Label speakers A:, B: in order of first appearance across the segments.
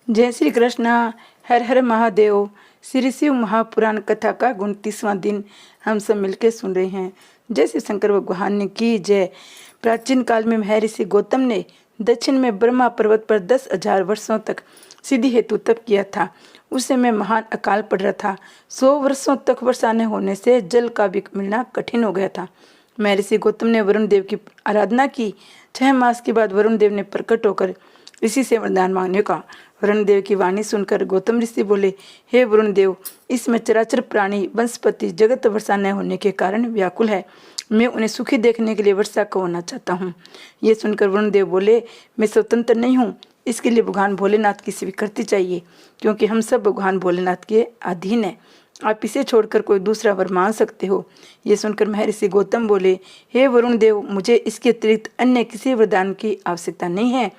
A: जय श्री कृष्णा। हर हर महादेव। श्री शिव महापुराण कथा का 29वां दिन हम सब मिलकर सुन रहे हैं। जय श्री शंकर भगवान ने की जय। प्राचीन काल में महर्षि गौतम ने दक्षिण में ब्रह्मा पर्वत पर 10,000 वर्षों तक सिद्धि हेतु तप किया था। उस समय महान अकाल पड़ रहा था। 100 वर्षों तक वर्षा न होने से जल का भी मिलना कठिन हो गया था। महर्षि गौतम ने वरुण देव की आराधना की। 6 मास के बाद वरुण देव ने प्रकट होकर ऋषि से वरदान मांगने का। वरुण देव की वाणी सुनकर गौतम ऋषि बोले, हे वरुण देव, इसमें चराचर प्राणी वनस्पति जगत वर्षा न होने के कारण व्याकुल है। मैं उन्हें सुखी देखने के लिए वर्षा को होना चाहता हूँ। ये सुनकर वरुण देव बोले, मैं स्वतंत्र नहीं हूँ, इसके लिए भगवान भोलेनाथ की स्वीकृति चाहिए, क्योंकि हम सब भगवान भोलेनाथ के अधीन हैं। आप इसे छोड़कर कोई दूसरा वर मांग सकते हो। ये सुनकर महर्षि गौतम बोले, हे वरुण देव, मुझे इसके अतिरिक्त अन्य किसी वरदान की आवश्यकता नहीं है।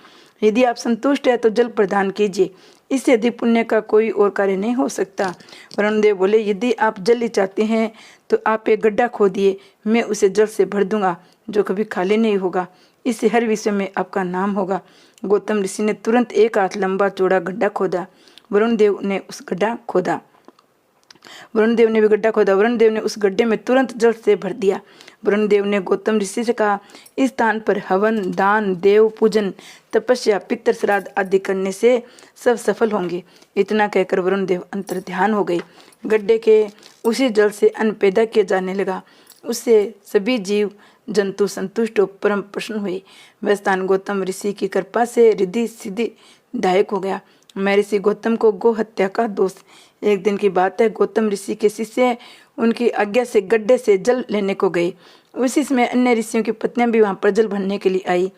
A: यदि आप संतुष्ट है तो जल प्रदान कीजिए, इससे अधिक पुण्य का कोई और कार्य नहीं हो सकता। वरुण देव बोले, यदि आप जल ही चाहते हैं तो आप एक गड्ढा खोदिए, मैं उसे जल से भर दूंगा जो कभी खाली नहीं होगा। इससे हर विषय में आपका नाम होगा। गौतम ऋषि ने तुरंत एक हाथ लंबा चौड़ा गड्ढा खोदा। वरुण देव ने उस गड्ढा खोदा। वरुण देव ने भी गड्ढा खोदा। वरुण देव ने उस गड्ढे में तुरंत जल से भर दिया। वरुण देव ने गौतम ऋषि से कहा, इस स्थान पर हवन, दान, देव पूजन, तपस्या, पितृ श्राद्ध आदि करने से सब सफल होंगे। इतना कहकर वरुण देव अंतर ध्यान हो गए। गड्ढे के उसी जल से अन्न पैदा किया जाने लगा। उससे सभी जीव जंतु संतुष्ट हो परम प्रसन्न हुए। वह स्थान गौतम ऋषि की कृपा से रिद्धि सिद्धि दायक हो गया। महर्षि गौतम को गो हत्या का दोष। एक दिन की बात है, गौतम ऋषि के शिष्य उनकी आज्ञा से गड्ढे से जल लेने को गए। उसी समय अन्य ऋषियों की पत्नियां भी वहां पर जल भरने के लिए आई।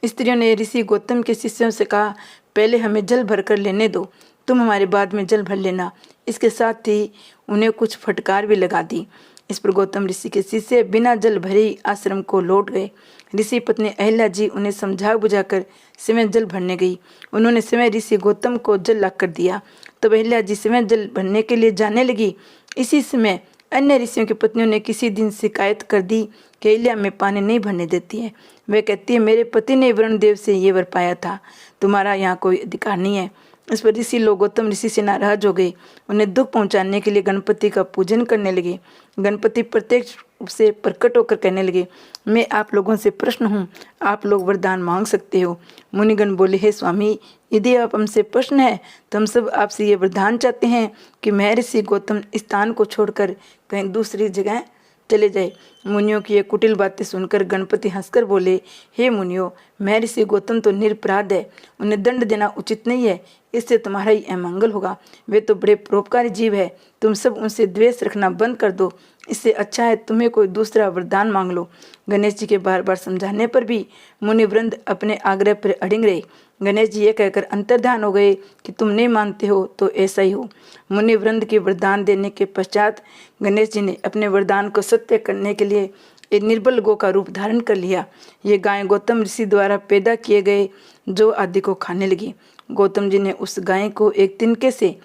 A: स्त्रियों ने ऋषि गौतम के शिष्यों से कहा, पहले हमें जल भरकर लेने दो, तुम हमारे बाद में जल भर लेना। इसके साथ ही उन्हें कुछ फटकार भी लगा दी। इस पर गौतम ऋषि के शिष्य बिना जल भरे ही आश्रम को लौट गए। ऋषि पत्नी अहिल्या जी उन्हें समझा बुझाकर स्वयं जल भरने गई। उन्होंने स्वयं ऋषि गौतम को जल लाकर दिया। तब अहिल्या जी स्वयं जल भरने के लिए जाने लगी। इसी समय अन्य ऋषियों की पत्नियों ने किसी दिन शिकायत कर दी कि अहिल्या में पानी नहीं भरने देती है। वह कहती है, मेरे पति ने वरुण देव से ये वर पाया था, तुम्हारा यहाँ कोई अधिकार नहीं है। इस पर ऋषि लोग गौतम ऋषि से नाराज हो गए। उन्हें दुख पहुंचाने के लिए गणपति का पूजन करने लगे। गणपति प्रत्यक्ष से प्रकट होकर कहने लगे, मैं आप लोगों से प्रश्न हूँ, आप लोग वरदान मांग सकते हो। मुनिगण बोले, हे स्वामी, यदि आप हमसे प्रश्न है तो हम सब आपसे ये वरदान चाहते हैं कि महर्षि गौतम स्थान को छोड़कर कहीं दूसरी जगह चले जाए। मुनियों की ये कुटिल बातें सुनकर गणपति हंसकर बोले, हे मुनियों, महर्षि गौतम तो निरपराध है, उन्हें दंड देना उचित नहीं है, इससे तुम्हारा ही अमंगल होगा। वे तो बड़े परोपकारी जीव है, तुम सब उनसे द्वेष रखना बंद कर दो। इससे अच्छा है तुम्हें कोई दूसरा वरदान मांग लो। गणेश जी के बार बार समझाने पर भी मुनिवृंद अपने आग्रह पर अड़िग रहे। गणेश जी ये कहकर अंतर्ध्यान हो गए कि तुम नहीं मानते हो तो ऐसा ही हो। मुनिवृंद के वरदान देने के पश्चात गणेश जी ने अपने वरदान को सत्य करने के लिए एक निर्बल गौ का रूप धारण कर लिया। ये गाय गौतम ऋषि द्वारा पैदा किए गए जो आदि को खाने लगी। गौतम जी ने उस गाय को एक तिनके से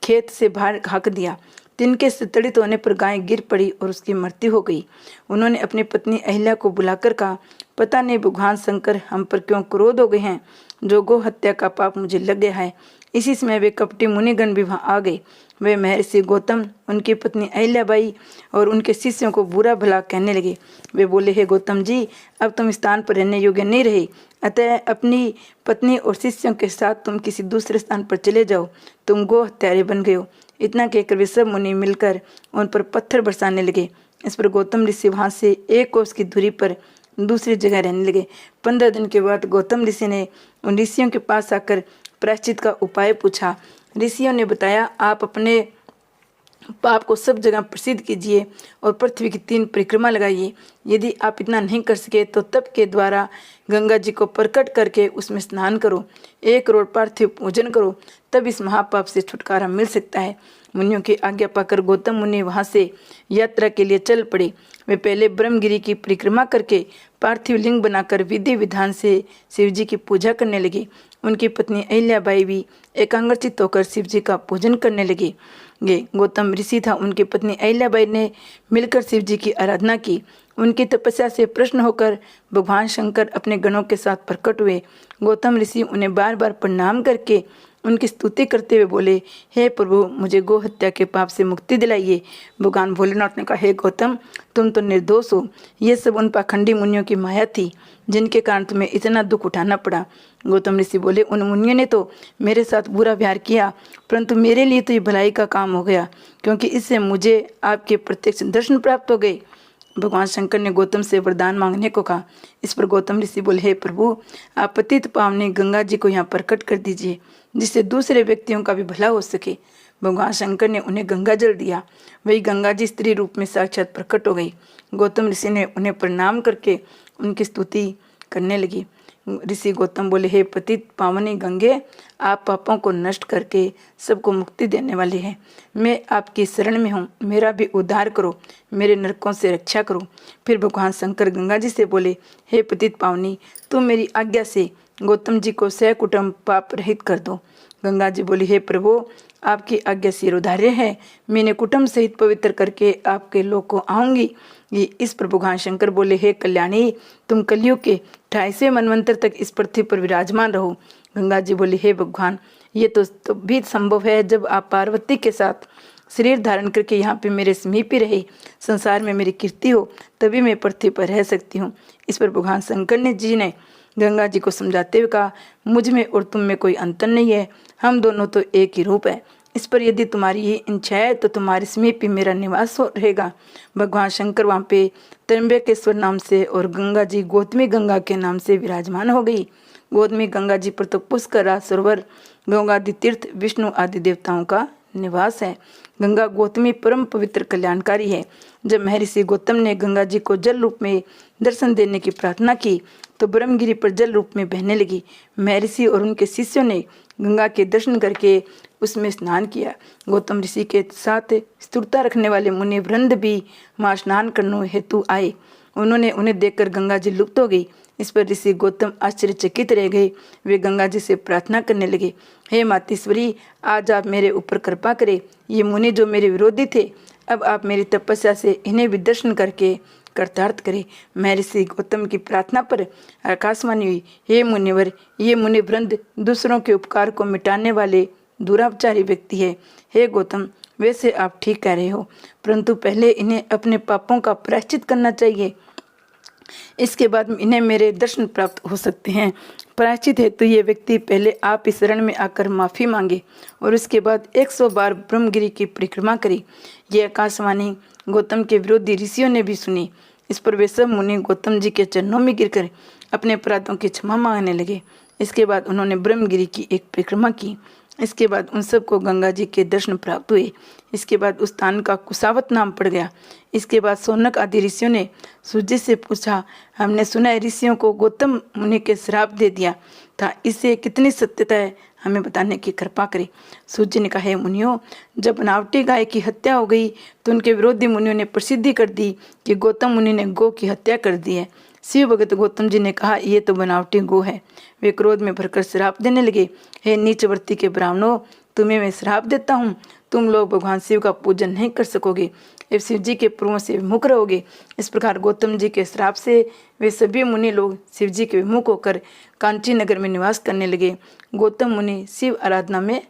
A: खेत से बाहर हाँक दिया। तिनके से तड़ित होने पर गाय गिर पड़ी और उसकी मृत्यु हो गई। उन्होंने अपनी पत्नी अहिल्या को बुलाकर कहा, पता नहीं भगवान शंकर हम पर क्यों क्रोध हो गए हैं, जो गो हत्या का पाप मुझे लग गया है। इसी समय वे कपटी मुनिगण भी वहां आ गए। वे महर्षि गौतम, उनकी पत्नी अहिल्याबाई और उनके शिष्यों को बुरा भला कहने लगे। वे बोले, हे गौतम जी, अब तुम स्थान पर रहने योग्य नहीं रहे, अतः अपनी पत्नी और शिष्यों के साथ तुम किसी दूसरे स्थान पर चले जाओ, तुम गो हत्यारे बन गए हो। इतना कहकर वे सब मुनि मिलकर उन पर पत्थर बरसाने लगे। इस पर गौतम ऋषि वहां से 1 कोस की दूरी पर दूसरी जगह रहने लगे। 15 दिन के बाद गौतम ऋषि ने उन ऋषियों के पास आकर प्रायश्चित का उपाय पूछा। ऋषियों ने बताया, आप अपने पाप को सब जगह प्रसिद्ध कीजिए और पृथ्वी की 3 परिक्रमा लगाइए। यदि आप इतना नहीं कर सके तो तप के द्वारा गंगा जी को प्रकट करके उसमें स्नान करो, 1 करोड़ पार्थिव पूजन करो, तब इस महापाप से छुटकारा मिल सकता है। मुनियों की आज्ञा पाकर गौतम मुनि वहां से यात्रा के लिए चल पड़े। वे पहले ब्रह्मगिरी की परिक्रमा करके पार्थिव लिंग बनाकर विधि विधान से शिव जी की पूजा करने लगे। उनकी पत्नी अहिल्याबाई भी एकाग्रचित्त होकर शिव जी का पूजन करने लगे। गौतम ऋषि था, उनकी पत्नी अहिल्याबाई ने मिलकर शिव जी की आराधना की। उनकी तपस्या से प्रसन्न होकर भगवान शंकर अपने गणों के साथ प्रकट हुए। गौतम ऋषि उन्हें बार बार प्रणाम करके उनकी स्तुति करते हुए बोले, हे प्रभु, मुझे गो हत्या के पाप से मुक्ति दिलाइए। भगवान भोलेनाथ ने कहा, हे गौतम, तुम तो निर्दोष हो। ये सब उन पाखंडी मुनियों की माया थी जिनके कारण तुम्हें इतना दुख उठाना पड़ा। गौतम ऋषि बोले, उन मुनियों ने तो मेरे साथ बुरा व्यवहार किया, परंतु मेरे लिए तो ये भलाई का काम हो गया, क्योंकि इससे मुझे आपके प्रत्यक्ष दर्शन प्राप्त हो गए। भगवान शंकर ने गौतम से वरदान मांगने को कहा। इस पर गौतम ऋषि बोले, हे प्रभु, आप पतित पावनी गंगा जी को यहाँ प्रकट कर दीजिए, जिससे दूसरे व्यक्तियों का भी भला हो सके। भगवान शंकर ने उन्हें गंगा जल दिया। वही गंगा जी स्त्री रूप में साक्षात प्रकट हो गई। गौतम ऋषि ने उन्हें प्रणाम करके उनकी स्तुति करने लगी। ऋषि गौतम बोले, हे पतित पावनी गंगे, आप पापों को नष्ट करके सबको मुक्ति देने वाले हैं। मैं आपकी शरण में हूँ, मेरा भी उद्धार करो, मेरे नरकों से रक्षा करो। फिर भगवान शंकर गंगा जी से बोले, हे पतित पावनी, तुम मेरी आज्ञा से गौतम जी को सहकुटुम्ब पाप रहित कर दो। गंगा जी बोली, हे प्रभु, आपकी आज्ञा शिरोधार्य है, मैंने कुटुंब सहित पवित्र करके आपके लोक को आऊंगी। ये इस पर भगवान शंकर बोले, हे कल्याणी, तुम कलयुग के 28वें मनवंतर तक इस पृथ्वी पर विराजमान रहो। गंगा जी बोली, हे भगवान, ये तो भी संभव है जब आप पार्वती के साथ शरीर धारण करके यहाँ पे मेरे समीप ही रहे, संसार में मेरी कीर्ति हो, तभी मैं पृथ्वी पर रह सकती हूँ। इस पर भगवान शंकर जी ने गंगा जी को समझाते हुए कहा, मुझ में और तुम में कोई अंतर नहीं है, हम दोनों तो एक ही रूप है। इस पर यदि तुम्हारी ये इच्छा है तो तुम्हारे समीप ही मेरा निवास रहेगा। भगवान शंकर वहाँ पे त्र्यंबकेश्वर नाम से और गंगा जी गौतमी गंगा के नाम से विराजमान हो गई। गौतमी गंगा जी पर तो पुष्कर राज सरोवर, गंगादि तीर्थ, विष्णु आदि देवताओं का निवास है। गंगा गौतमी परम पवित्र कल्याणकारी है। जब महर्षि गौतम ने गंगा जी को जल रूप में दर्शन देने की प्रार्थना की तो ब्रह्मगिरी पर जल रूप में बहने लगी। महर्षि और उनके शिष्यों ने गंगा के दर्शन करके उसमें स्नान किया। गौतम ऋषि के साथ स्थिरता रखने वाले मुनि वृंद भी वहाँ स्नान करने हेतु आए। उन्होंने उन्हें देखकर गंगा जी लुप्त हो गई। इस पर ऋषि गौतम आश्चर्यचकित रह गए। वे गंगा जी से प्रार्थना करने लगे, हे मातेश्वरी, आज आप मेरे ऊपर कृपा करें। ये मुनि जो मेरे विरोधी थे, अब आप मेरी तपस्या से इन्हें भी दर्शन करके कृतार्थ करें। महर्षि गौतम की प्रार्थना पर आकाशवाणी हुई, हे मुनिवर, ये मुनि वृंद दूसरों के उपकार को मिटाने वाले दुराचारी व्यक्ति है। हे गौतम, वैसे आप ठीक कह रहे हो, परंतु पहले इन्हें अपने पापों का प्रायश्चित करना चाहिए, इसके बाद इन्हें मेरे दर्शन प्राप्त हो सकते हैं। प्रायश्चित हेतु ये व्यक्ति पहले आप इस शरण में आकर माफी मांगे और उसके बाद 100 बार ब्रह्मगिरी की परिक्रमा करे। ये आकाशवाणी गौतम के विरोधी ऋषियों ने भी सुनी। इस पर वे सब मुनि गौतम जी के चरणों में गिरकर अपने अपराधों की क्षमा मांगने लगे। इसके बाद उन्होंने ब्रह्मगिरी की एक परिक्रमा की। इसके बाद उन सबको गंगा जी के दर्शन प्राप्त हुए। इसके बाद उस स्थान का कुसावत नाम पड़ गया। इसके बाद सौनक आदि ऋषियों ने सूर्य से पूछा, हमने सुना है ऋषियों को गौतम मुनि के श्राप दे दिया था, इससे कितनी सत्यता है, हमें बताने की कृपा करें। सूर्य ने कहा, हे मुनियों, जब बनावटी गाय की हत्या हो गई तो उनके विरोधी मुनियों ने प्रसिद्धि कर दी कि गौतम मुनि ने गौ की हत्या कर दी है। शिव भगत गौतम जी ने कहा, ये तो बनावटी गो है। वे क्रोध में भरकर श्राप देने लगे, हे नीचवर्ती के ब्राह्मणों, तुम्हें मैं श्राप देता हूँ, तुम लोग भगवान शिव का पूजन नहीं कर सकोगे एवं शिव जी के पूर्वों से विमुख रहोगे। इस प्रकार गौतम जी के श्राप से वे सभी मुनि लोग शिव जी के विमुख होकर कांची नगर में निवास करने लगे। गौतम मुनि शिव आराधना में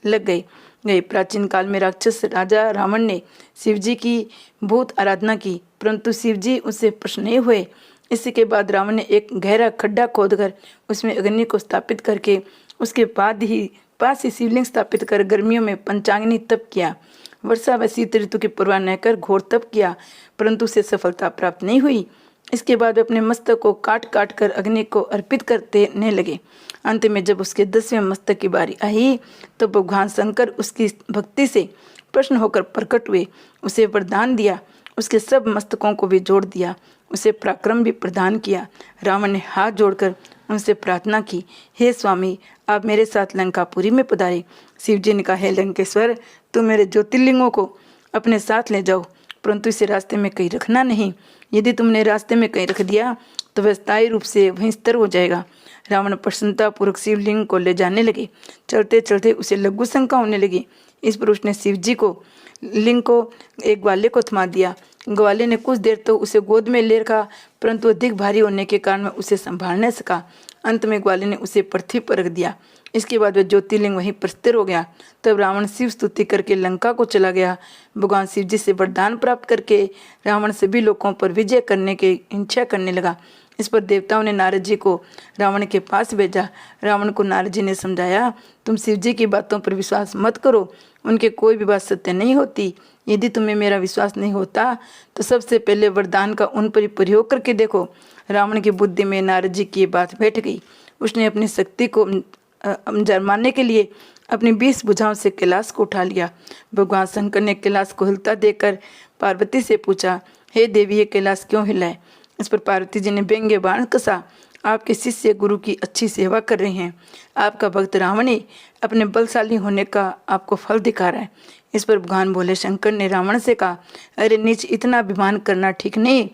A: लग गए। प्राचीन काल में राक्षस राजा रावण ने शिव जी की बहुत आराधना की, परंतु शिव जी उससे प्रसन्न नहीं हुए। इसके बाद रावण ने एक गहरा खड्डा खोदकर उसमें अग्नि को स्थापित करके उसके पास ही शिवलिंग स्थापित कर गर्मियों में पंचाग्नि तप किया। वर्षा व शीत ऋतु की परवाह न कर घोर तप किया, परंतु उसे सफलता प्राप्त नहीं हुई। इसके बाद वे अपने मस्तक को काट काट कर अग्नि को अर्पित करने लगे। अंत में जब उसके 10वें मस्तक की बारी आई तो भगवान शंकर उसकी भक्ति से प्रसन्न होकर प्रकट हुए, उसे वरदान दिया, उसके सब मस्तकों को भी जोड़ दिया, उसे पराक्रम भी प्रदान किया। रावण ने हाथ जोड़कर उनसे प्रार्थना की, हे स्वामी, आप मेरे साथ लंकापुरी में पधारे। शिव जी ने कहा, हे लंकेश्वर, तुम मेरे ज्योतिर्लिंगों को अपने साथ ले जाओ, परंतु इसे रास्ते में कहीं रखना नहीं। यदि तुमने रास्ते में कहीं रख दिया तो वह स्थायी रूप से वहीं स्थिर हो जाएगा। रावण प्रसन्नतापूर्वक शिवलिंग को ले जाने लगे। चलते चलते उसे लघु शंका होने लगी। इस पर उसने शिव जी को लिंग को एक ग्वाले को थमा दिया। ग्वाले ने कुछ देर तो उसे गोद में ले रखा, परंतु अधिक भारी होने के कारण वह उसे संभाल न सका। अंत में ग्वाले ने उसे पृथ्वी पर रख दिया। इसके बाद वह ज्योतिर्लिंग वहीं पर स्थिर हो गया। तब रावण शिव स्तुति करके लंका को चला गया। भगवान शिव जी से वरदान प्राप्त करके रावण सभी लोगों पर विजय करने की इच्छा करने लगा। इस पर देवताओं ने नारद जी को रावण के पास भेजा। रावण को नारद जी ने समझाया, तुम शिव जी की बातों पर विश्वास मत करो, उनके कोई भी बात सत्य नहीं होती। यदि तुम्हें मेरा विश्वास नहीं होता तो सबसे पहले वरदान का उन पर प्रयोग करके देखो। रावण की बुद्धि में नारद जी की बात बैठ गई। उसने अपनी शक्ति को जरमाने के लिए अपनी 20 भुजाओं से कैलाश को उठा लिया। भगवान शंकर ने कैलाश को हिलता देखकर पार्वती से पूछा, हे देवी, ये कैलाश क्यों हिला है? इस पर पार्वती जी ने व्यंग्य बाण कसा, आपके शिष्य गुरु की अच्छी सेवा कर रहे हैं, आपका भक्त रावण ही अपने बलशाली होने का आपको फल दिखा रहा है। इस पर भगवान बोले, शंकर ने रावण से कहा, अरे नीच, इतना अभिमान करना ठीक नहीं।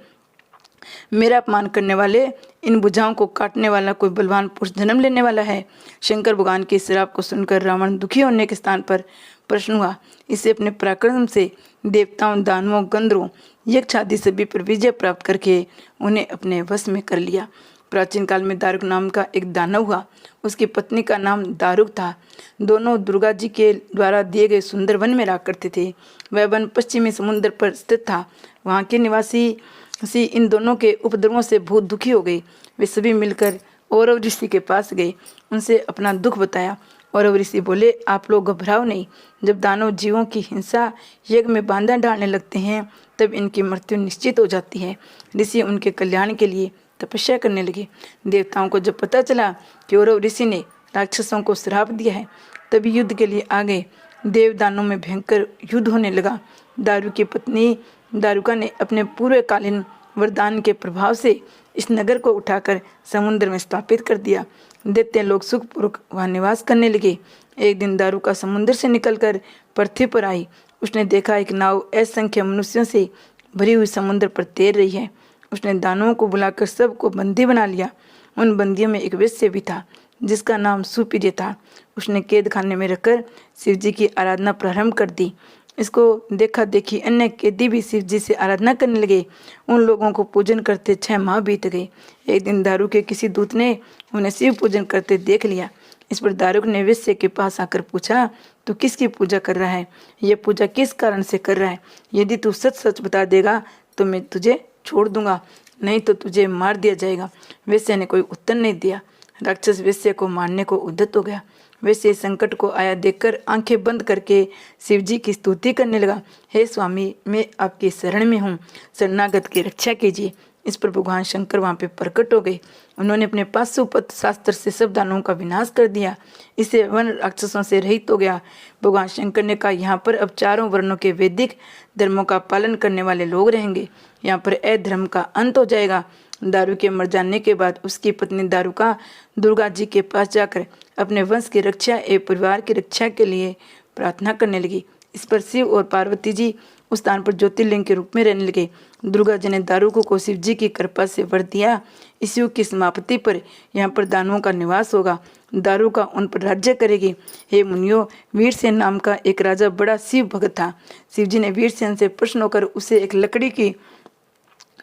A: मेरा अपमान करने वाले, इन भुजाओं को काटने वाला कोई बलवान पुरुष जन्म लेने वाला है। शंकर भगवान के श्राप को सुनकर रावण दुखी होने के स्थान पर प्रश्न हुआ। इसे अपने पराक्रम से देवताओं, दानवों, गंधर्वों, यक्ष आदि सभी पर विजय प्राप्त करके उन्हें अपने वश में कर लिया। प्राचीन काल में दारुक नाम का एक दानव हुआ। उसकी पत्नी का नाम दारुक था। दोनों दुर्गा जी के द्वारा दिए गए सुंदर वन में रहा करते थे। वह वन पश्चिमी समुद्र पर स्थित था। वहाँ के निवासी इन दोनों के उपद्रवों से बहुत दुखी हो गई। वे सभी मिलकर औरव ऋषि के पास गए, उनसे अपना दुख बताया। औरव ऋषि बोले, आप लोग घबराओ नहीं। जब दानव जीवों की हिंसा यज्ञ में बांधा डालने लगते हैं तब इनकी मृत्यु निश्चित हो जाती है। ऋषि उनके कल्याण के लिए तपस्या करने लगे। देवताओं को जब पता चला कि औरव ऋषि ने राक्षसों को श्राप दिया है तभी युद्ध के लिए आ गए। देव दानों में भयंकर युद्ध होने लगा। दारू की पत्नी दारुका ने अपने पूर्वकालीन वरदान के प्रभाव से इस नगर को उठाकर समुद्र में स्थापित कर दिया। दैत्य लोग सुखपूर्वक वहाँ निवास करने लगे। एक दिन दारुका समुद्र से निकलकर पृथ्वी पर आई। उसने देखा एक नाव असंख्य मनुष्यों से भरी हुई समुद्र पर तैर रही है। उसने दानवों को बुलाकर सबको बंदी बना लिया। उन बंदियों में एक वेश्या भी था जिसका नाम सुप्रिय था। उसने कैद खाने में रखकर शिव जी की आराधना प्रारंभ कर दी। इसको देखा देखी अन्य कैदी भी शिव जी से आराधना करने लगे। उन लोगों को पूजन करते 6 माह बीत गए। एक दिन दारू के किसी दूत ने उन्हें शिव पूजन करते देख लिया। इस पर दारुक ने वेश्या के पास आकर पूछा, तू किसकी पूजा कर रहा है? ये पूजा किस कारण से कर रहा है? यदि तू सच सच बता देगा तो मैं तुझे छोड़ दूंगा, नहीं तो तुझे मार दिया जाएगा। वेश्या ने कोई उत्तर नहीं दिया। राक्षस वेश्या को मारने को उद्यत हो गया। वैसे संकट को आया देखकर आंखें बंद करके शिव जी की स्तुति करने लगा, हे स्वामी, मैं आपकी शरण में हूँ, शरणागत की रक्षा कीजिए। इस पर भगवान शंकर वहाँ पे प्रकट हो गए। उन्होंने अपने पाशुपत शास्त्र से सब दानवों का विनाश कर दिया। इससे वन राक्षसों से रहित हो गया। भगवान शंकर ने कहा, यहाँ पर अब 4 वर्णों के वैदिक धर्मों का पालन करने वाले लोग रहेंगे। यहाँ पर अधर्म का अंत हो जाएगा। दारू के मर जाने के बाद उसकी पत्नी दारुका दुर्गा जी के पास जाकर अपने वंश की रक्षा एवं परिवार की रक्षा के लिए प्रार्थना करने लगी। इस पर शिव और पार्वती जी उस स्थान पर ज्योतिर्लिंग के रूप में रहने लगे। दुर्गा जी ने दारुका को शिव जी की कृपा से वर दिया, इस युग की समाप्ति पर यहाँ पर दानवों का निवास होगा। दारुका उन पर राज्य करेगी। हे मुनियों, वीरसेन नाम का एक राजा बड़ा शिव भक्त था। शिव जी ने वीरसेन से प्रसन्न होकर उसे एक लकड़ी की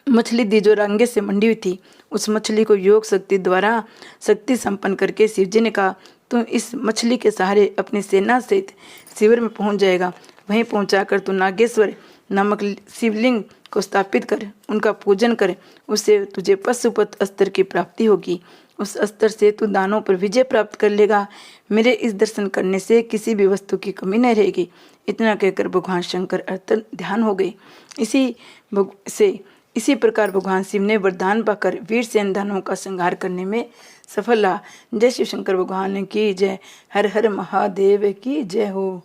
A: मछली दी जो रंगे से मंडी हुई थी। उस मछली को योग शक्ति द्वारा शक्ति संपन्न करके शिव जी ने कहा, तू इस मछली के सहारे अपनी सेना सहित शिविर में पहुंच जाएगा। वहीं पहुंचाकर तू नागेश्वर नामक शिवलिंग को स्थापित कर, उनका पूजन कर, उससे तुझे पशुपत अस्त्र की प्राप्ति होगी। उस अस्त्र से तू दानों पर विजय प्राप्त कर लेगा। मेरे इस दर्शन करने से किसी भी वस्तु की कमी नहीं रहेगी। इतना कहकर भगवान शंकर अत्यंत ध्यान हो गए। इसी प्रकार भगवान शिव ने वरदान पाकर वीरसेन दानवों का संहार करने में सफल रहा। जय शिव शंकर भगवान की जय। हर हर महादेव की जय हो।